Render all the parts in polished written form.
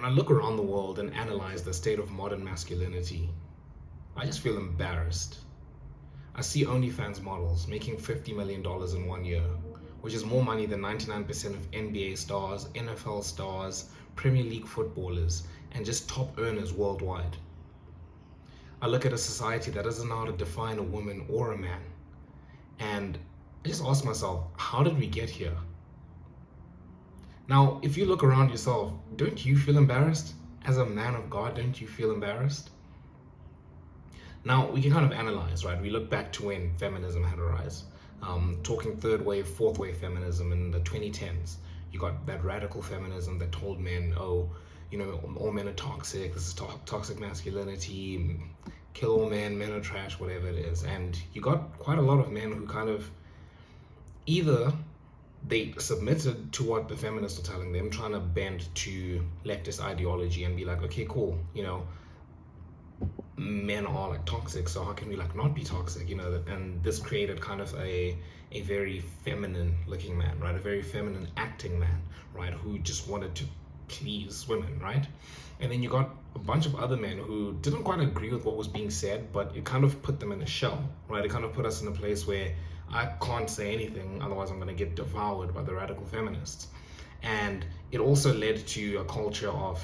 When I look around the world and analyze the state of modern masculinity, I just feel embarrassed. I see OnlyFans models making $50 million in 1 year, which is more money than 99% of NBA stars, NFL stars, Premier League footballers, and just top earners worldwide. I look at a society that doesn't know how to define a woman or a man, and I just ask myself, how did we get here? Now, if you look around yourself, don't you feel embarrassed? As a man of God, don't you feel embarrassed? Now, we can kind of analyze, right? We look back to when feminism had a rise. Talking third wave, fourth wave feminism in the 2010s. You got that radical feminism that told men, oh, all men are toxic, this is toxic masculinity, kill all men are trash, whatever it is. And you got quite a lot of men who kind of either they submitted to what the feminists were telling them, trying to bend to leftist ideology and be like, okay, cool, men are like toxic, so how can we like not be toxic, and this created kind of a very feminine looking man, right? A very feminine acting man, right? Who just wanted to please women, right? And then you got a bunch of other men who didn't quite agree with what was being said, but it kind of put them in a shell, right? It kind of put us in a place where I can't say anything, otherwise I'm going to get devoured by the radical feminists. And it also led to a culture of,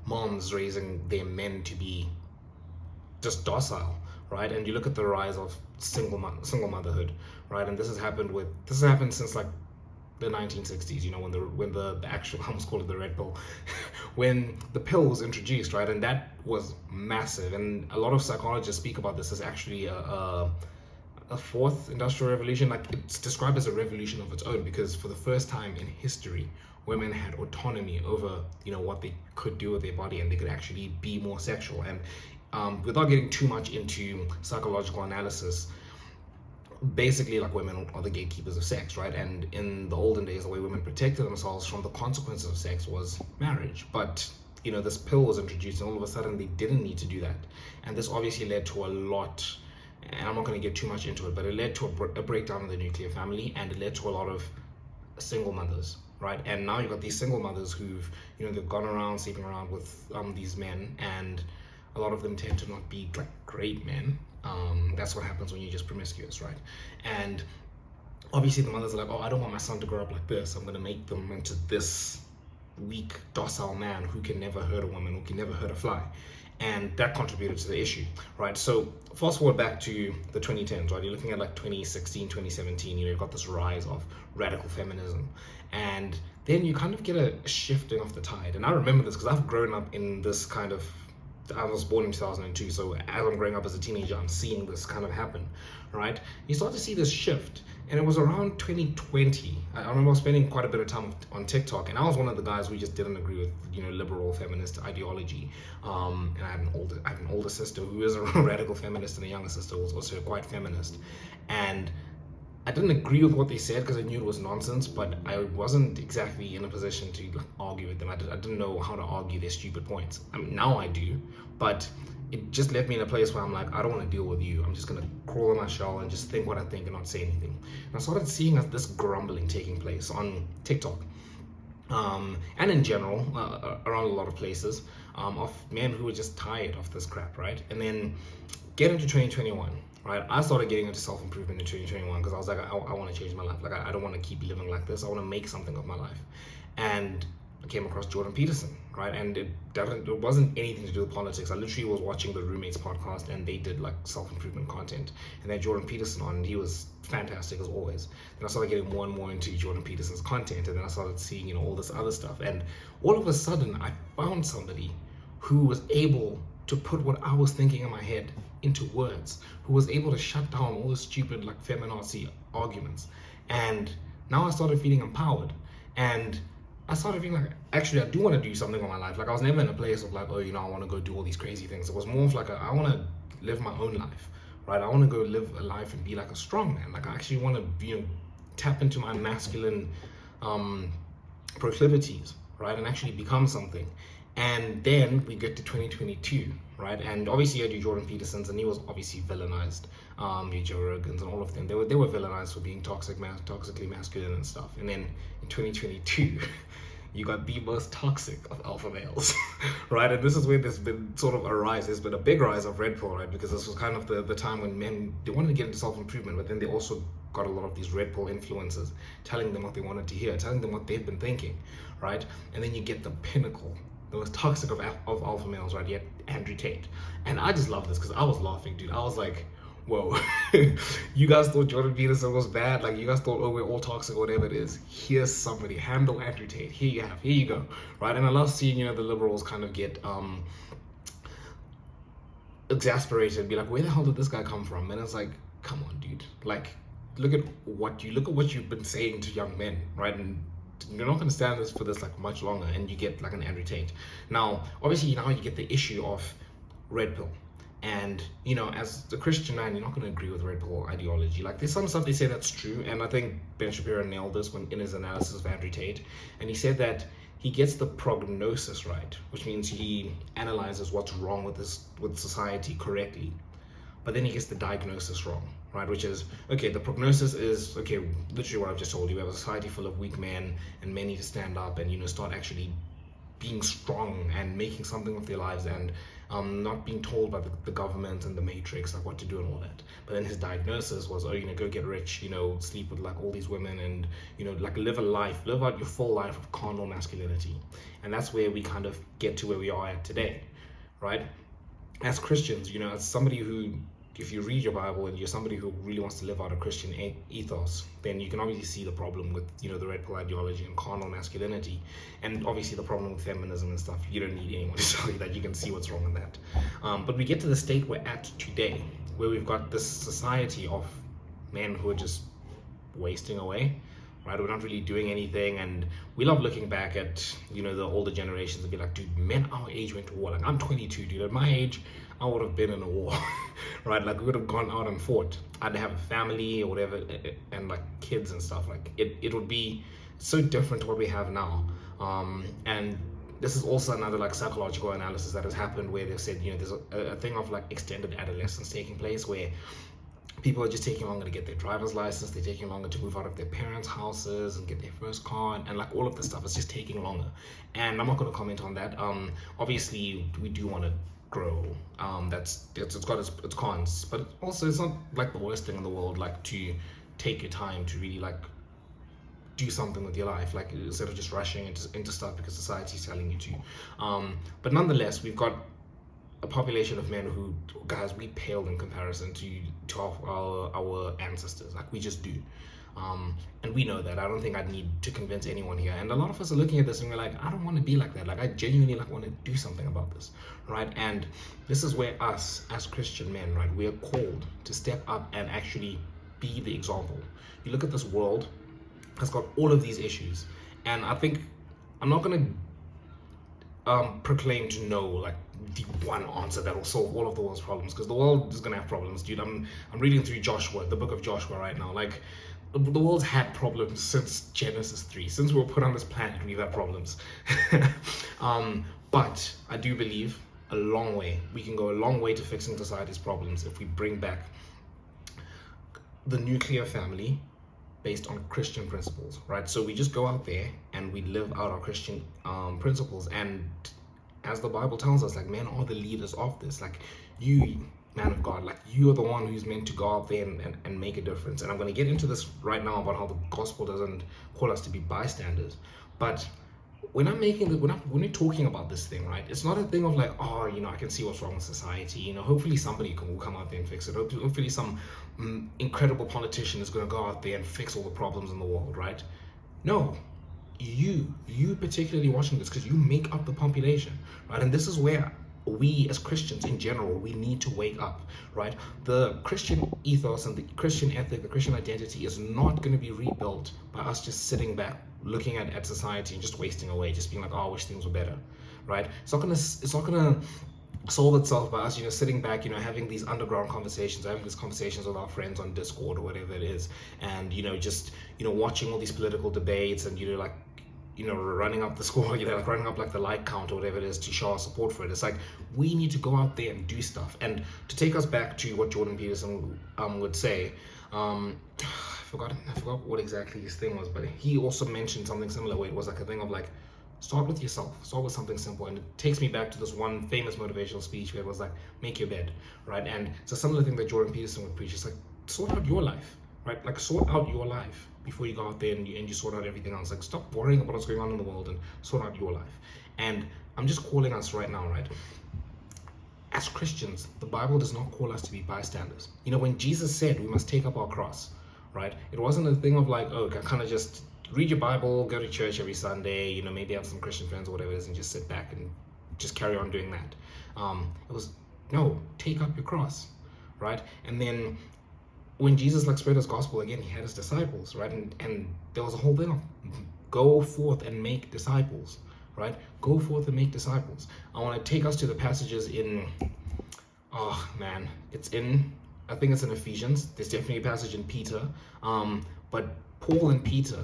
moms raising their men to be just docile, right? And you look at the rise of single motherhood, right? And this has happened since like the 1960s, when the actual, I almost call it the red pill, when the pill was introduced, right? And that was massive. And a lot of psychologists speak about this as actually a fourth industrial revolution. Like, it's described as a revolution of its own, because for the first time in history, women had autonomy over what they could do with their body, and they could actually be more sexual. And without getting too much into psychological analysis, basically, like, women are the gatekeepers of sex, right? And in the olden days, the way women protected themselves from the consequences of sex was marriage. But this pill was introduced, and all of a sudden they didn't need to do that. And this obviously led to a lot, and I'm not going to get too much into it, but it led to a breakdown of the nuclear family, and it led to a lot of single mothers, right? And now you've got these single mothers who've, they've gone around sleeping around with these men, and a lot of them tend to not be like great men. That's what happens when you're just promiscuous, right? And obviously the mothers are like, oh, I don't want my son to grow up like this. I'm going to make them into this weak, docile man who can never hurt a woman, who can never hurt a fly. And that contributed to the issue, right? So fast forward back to the 2010s, right? You're looking at like 2016, 2017, you've got this rise of radical feminism. And then you kind of get a shifting of the tide. And I remember this because I've grown up in this kind of, I was born in 2002, so as I'm growing up as a teenager, I'm seeing this kind of happen, right? You start to see this shift, and it was around 2020. I remember spending quite a bit of time on TikTok, and I was one of the guys who just didn't agree with, liberal feminist ideology. And I had an older sister who is a radical feminist, and a younger sister who was also quite feminist. And I didn't agree with what they said because I knew it was nonsense, but I wasn't exactly in a position to argue with them. I didn't know how to argue their stupid points. I mean, now I do, but it just left me in a place where I'm like, I don't want to deal with you. I'm just going to crawl in my shell and just think what I think and not say anything. And I started seeing this grumbling taking place on TikTok. And in general, around a lot of places, of men who were just tired of this crap, right? And then get into 2021. Right, I started getting into self-improvement in 2021 because I was like, I want to change my life. Like, I don't want to keep living like this. I want to make something of my life. And I came across Jordan Peterson, right? And it wasn't anything to do with politics. I literally was watching the Roommates podcast, and they did like self-improvement content. And they had Jordan Peterson on, and he was fantastic as always. Then I started getting more and more into Jordan Peterson's content, and then I started seeing, all this other stuff. And all of a sudden, I found somebody who was able to put what I was thinking in my head into words, who was able to shut down all the stupid like feminazi arguments. And now I started feeling empowered, and I started feeling like, actually, I do want to do something with my life. Like, I was never in a place of like, oh, I want to go do all these crazy things. It was more of like, I want to live my own life, right? I want to go live a life and be like a strong man. Like, I actually want to, tap into my masculine proclivities, right? And actually become something. And then we get to 2022, right? And obviously I do Jordan Peterson's, and he was obviously villainized. Joe Rogan's and all of them, they were villainized for being toxically masculine and stuff. And then in 2022, you got the most toxic of alpha males, right? And this is where there's been sort of a rise. There's been a big rise of red pill, right? Because this was kind of the time when men, they wanted to get into self-improvement, but then they also got a lot of these red pill influencers telling them what they wanted to hear, telling them what they've been thinking, right? And then you get the pinnacle, the most toxic of alpha males, right? Yet Andrew Tate. And I just love this because I was laughing, dude. I was like, whoa, you guys thought Jordan Peterson was bad, like you guys thought, oh, we're all toxic or whatever it is. Here's somebody, handle Andrew Tate. Here you go, right? And I love seeing, the liberals kind of get exasperated and be like, where the hell did this guy come from? And it's like, come on, dude, like look at what you've been saying to young men, right? And you're not going to stand this for this like much longer, and you get like an Andrew Tate. Now obviously now you get the issue of red pill. And as a Christian man, you're not going to agree with red pill ideology. Like there's some stuff they say that's true, and I think Ben Shapiro nailed this when in his analysis of Andrew Tate, and he said that he gets the prognosis right, which means he analyzes what's wrong with society correctly, but then he gets the diagnosis wrong, right? Which is, okay, the prognosis is, okay, literally what I've just told you. We have a society full of weak men, and men need to stand up and start actually being strong and making something of their lives, and not being told by the government and the matrix like what to do and all that. But then his diagnosis was, oh, go get rich, sleep with like all these women, and like live out your full life of carnal masculinity. And that's where we kind of get to where we are at today, right? As Christians, as somebody who, if you read your Bible and you're somebody who really wants to live out a Christian ethos, then you can obviously see the problem with, the red pill ideology and carnal masculinity, and obviously the problem with feminism and stuff. You don't need anyone to tell you that. You can see what's wrong with that. But we get to the state we're at today, where we've got this society of men who are just wasting away, right? We're not really doing anything, and we love looking back at, the older generations and be like, dude, men our age went to war. Like, I'm 22, dude. At my age, I would have been in a war, right? Like, we would have gone out and fought. I'd have a family or whatever, and like kids and stuff. Like, it would be so different to what we have now. And this is also another like psychological analysis that has happened, where they've said, there's a thing of like extended adolescence taking place, where people are just taking longer to get their driver's license. They're taking longer to move out of their parents' houses and get their first car, and like all of this stuff is just taking longer. And I'm not going to comment on that. Obviously, we do want to grow. It's got its cons, but also it's not like the worst thing in the world, like to take your time to really like do something with your life, like instead of just rushing into stuff because society's telling you to. But nonetheless, we've got a population of men who, guys, we pale in comparison to our ancestors. Like, we just do. And we know that. I don't think I need to convince anyone here. And a lot of us are looking at this and we're like, I don't want to be like that. Like, I genuinely want to do something about this, right? And this is where us as Christian men, right, we are called to step up and actually be the example. You look at this world, has got all of these issues, and I think I'm not gonna proclaim to know like the one answer that will solve all of the world's problems, because the world is gonna have problems, dude. I'm reading through Joshua, the book of Joshua right now. Like, the world's had problems since Genesis 3. Since we were put on this planet, we've had problems. But I do believe we can go a long way to fixing society's problems if we bring back the nuclear family based on Christian principles, right? So we just go out there and we live out our Christian principles. And as the Bible tells us, like, men are the leaders of this. Like, you, man of God, like, you are the one who's meant to go out there and make a difference. And I'm going to get into this right now about how the gospel doesn't call us to be bystanders. But when we're talking about this thing, right, it's not a thing of like, oh, I can see what's wrong with society. Hopefully somebody will come out there and fix it. Hopefully some incredible politician is going to go out there and fix all the problems in the world, right? No, you particularly watching this, because you make up the population, right? And this is where we as Christians in general, we need to wake up, right? The Christian ethos and the Christian ethic, the Christian identity is not going to be rebuilt by us just sitting back, looking at society and just wasting away, just being like, oh, I wish things were better, right? It's not gonna solve itself by us, sitting back, having these underground conversations, having these conversations with our friends on Discord or whatever it is, and just watching all these political debates and running up the score, like running up like the like count or whatever it is to show our support for it. It's like, we need to go out there and do stuff. And to take us back to what Jordan Peterson would say, I forgot what exactly his thing was, but he also mentioned something similar, where it was like a thing of like, Start with yourself. Start with something simple. And it takes me back to this one famous motivational speech where it was like, make your bed, right? And it's a similar thing that Jordan Peterson would preach. It's like, sort out your life, right? Like, sort out your life before you go out there and you sort out everything else. Like, stop worrying about what's going on in the world and sort out your life. And I'm just calling us right now, right? As Christians, the Bible does not call us to be bystanders. You know, when Jesus said we must take up our cross, right? It wasn't a thing of like, oh, kind of just read your Bible, go to church every Sunday, you know, maybe have some Christian friends or whatever it is, and just sit back and just carry on doing that. It was, no, take up your cross, right? And then when Jesus like spread his gospel again, he had his disciples, right? And there was a whole thing of go forth and make disciples, right? Go forth and make disciples. I want to take us to the passages in, oh man, I think it's in Ephesians. There's definitely a passage in Peter. But Paul and Peter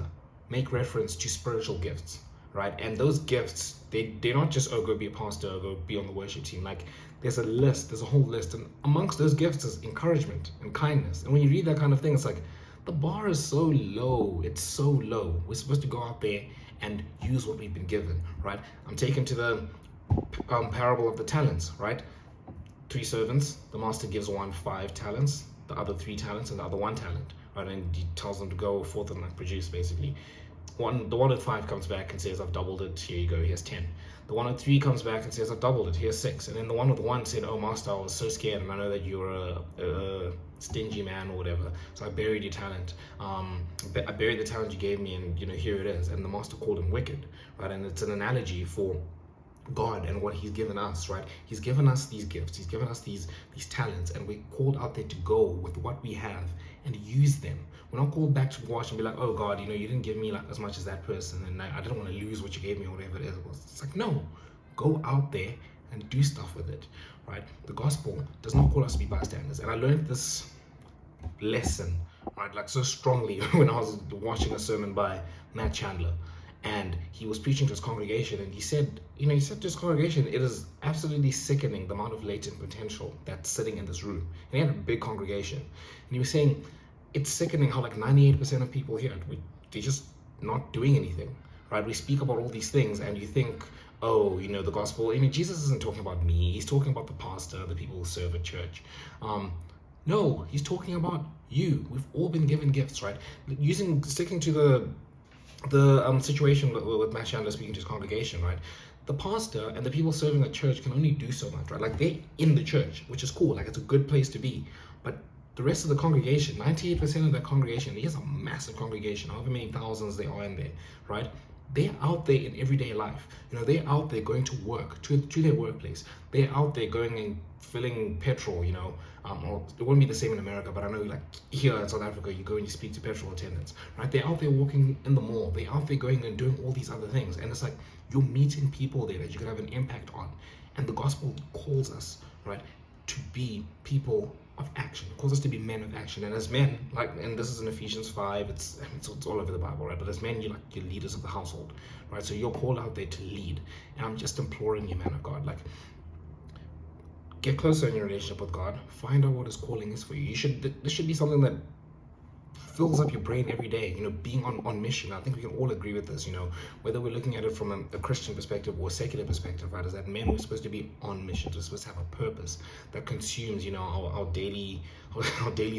make reference to spiritual gifts, right? And those gifts, they're not just, oh, go be a pastor, or go be on the worship team. Like, there's a whole list. And amongst those gifts is encouragement and kindness. And when you read that kind of thing, it's like, the bar is so low. It's so low. We're supposed to go out there and use what we've been given, right? I'm taken to the parable of the talents, right? 3 servants, the master gives one 5 talents, the other 3 talents, and the other 1 talent, right? And he tells them to go forth and like produce, basically. The one at 5 comes back and says, I've doubled it, here you go, here's 10. The one at 3 comes back and says, I've doubled it, here's 6. And then the one with 1 said, oh master, I was so scared, and I know that you're a stingy man or whatever, so I buried your talent. I buried the talent you gave me, and you know, here it is. And the master called him wicked, right? And it's an analogy for God and what he's given us, right? He's given us these gifts, he's given us these talents, and we're called out there to go with what we have and use them. We're not called back to wash and be like, oh God, you know, you didn't give me like as much as that person, and I didn't want to lose what you gave me or whatever it is. It's like, no, go out there and do stuff with it, right? The gospel does not call us to be bystanders. And I learned this lesson, right, like so strongly when I was watching a sermon by Matt Chandler. And he was preaching to his congregation, and he said to his congregation, it is absolutely sickening the amount of latent potential that's sitting in this room. And he had a big congregation. And he was saying, it's sickening how like 98% of people here, they're just not doing anything, right? We speak about all these things, and you think, oh, you know, the gospel, I mean, Jesus isn't talking about me. He's talking about the pastor, the people who serve at church. No, he's talking about you. We've all been given gifts, right? Sticking to the situation with Matt Chandler speaking to his congregation, right? The pastor and the people serving the church can only do so much, right? Like, they're in the church, which is cool. Like, it's a good place to be. But the rest of the congregation, 98% of that congregation, here's a massive congregation, however many thousands they are in there, right? They're out there in everyday life. You know, they're out there going to work, to their workplace. They're out there going and filling petrol, you know. Or it wouldn't be the same in America, but I know like here in South Africa, you go and you speak to petrol attendants, right? They're out there walking in the mall. They're out there going and doing all these other things. And it's like, you're meeting people there that you can have an impact on. And the gospel calls us, right, to be people of action. It calls us to be men of action. And as men, like, and this is in Ephesians 5, it's all over the Bible, right? But as men, you're leaders of the household, right? So you're called out there to lead. And I'm just imploring you, man of God, like, get closer in your relationship with God. Find out what his calling is for you. This should be something that fills up your brain every day, you know, being on mission. I think we can all agree with this, you know, whether we're looking at it from a Christian perspective or a secular perspective, right? Is that men, we're supposed to be on mission. We're supposed to have a purpose that consumes, you know, our daily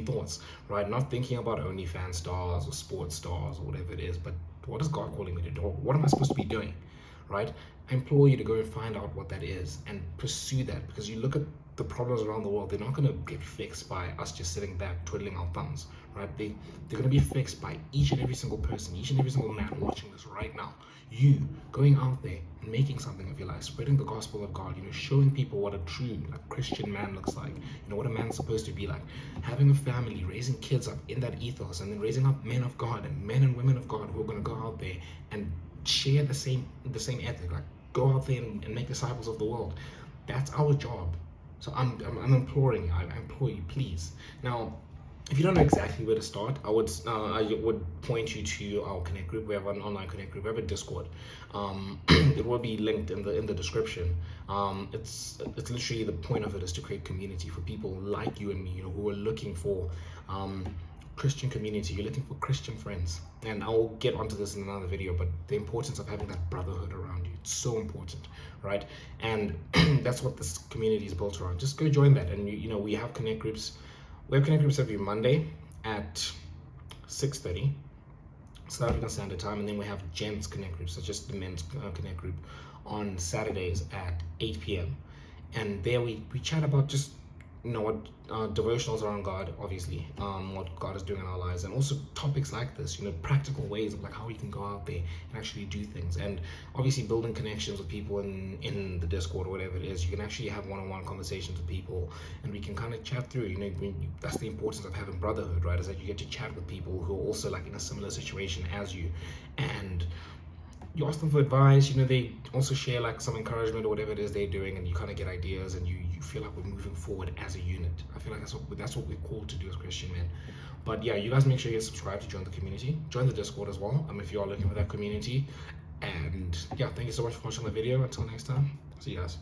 thoughts, right? Not thinking about OnlyFans stars or sports stars or whatever it is, but what is God calling me to do? What am I supposed to be doing, right? I implore you to go and find out what that is and pursue that, because you look at the problems around the world, they're not going to get fixed by us just sitting back twiddling our thumbs, right? They're going to be fixed by each and every single person, each and every single man watching this right now. You going out there and making something of your life, spreading the gospel of God, you know, showing people what a true Christian man looks like, you know, what a man's supposed to be like, having a family, raising kids up in that ethos, and then raising up men of God and men and women of God who are going to go out there and share the same ethic, like go out there and make disciples of the world. That's our job. So I'm imploring you, I implore you, please. Now, if you don't know exactly where to start, I would point you to our Connect group. We have an online Connect group. We have a Discord. It will be linked in the description. It's literally, the point of it is to create community for people like you and me, you know, who are looking for Christian community. You're looking for Christian friends. And I'll get onto this in another video, but the importance of having that brotherhood around you. so important, right? And that's what this community is built around. Just go join that. And you know, we have connect groups. We have connect groups every Monday at 6:30 South African Standard Time, and then we have gents connect groups, so just the men's connect group on Saturdays at 8 p.m. And there we chat about just, you know, what devotionals around God, obviously, what God is doing in our lives, and also topics like this, you know, practical ways of like how we can go out there and actually do things, and obviously building connections with people in the Discord or whatever it is. You can actually have one-on-one conversations with people, and we can kind of chat through. You know, that's the importance of having brotherhood, right? Is that you get to chat with people who are also like in a similar situation as you, and you ask them for advice. You know, they also share like some encouragement or whatever it is they're doing, and you kind of get ideas, and you feel like we're moving forward as a unit. I feel like that's what we're called to do as Christian men. But yeah, you guys make sure you subscribe to join the community, join the Discord as well, if you are looking for that community. And yeah, thank you so much for watching the video. Until next time, see you guys.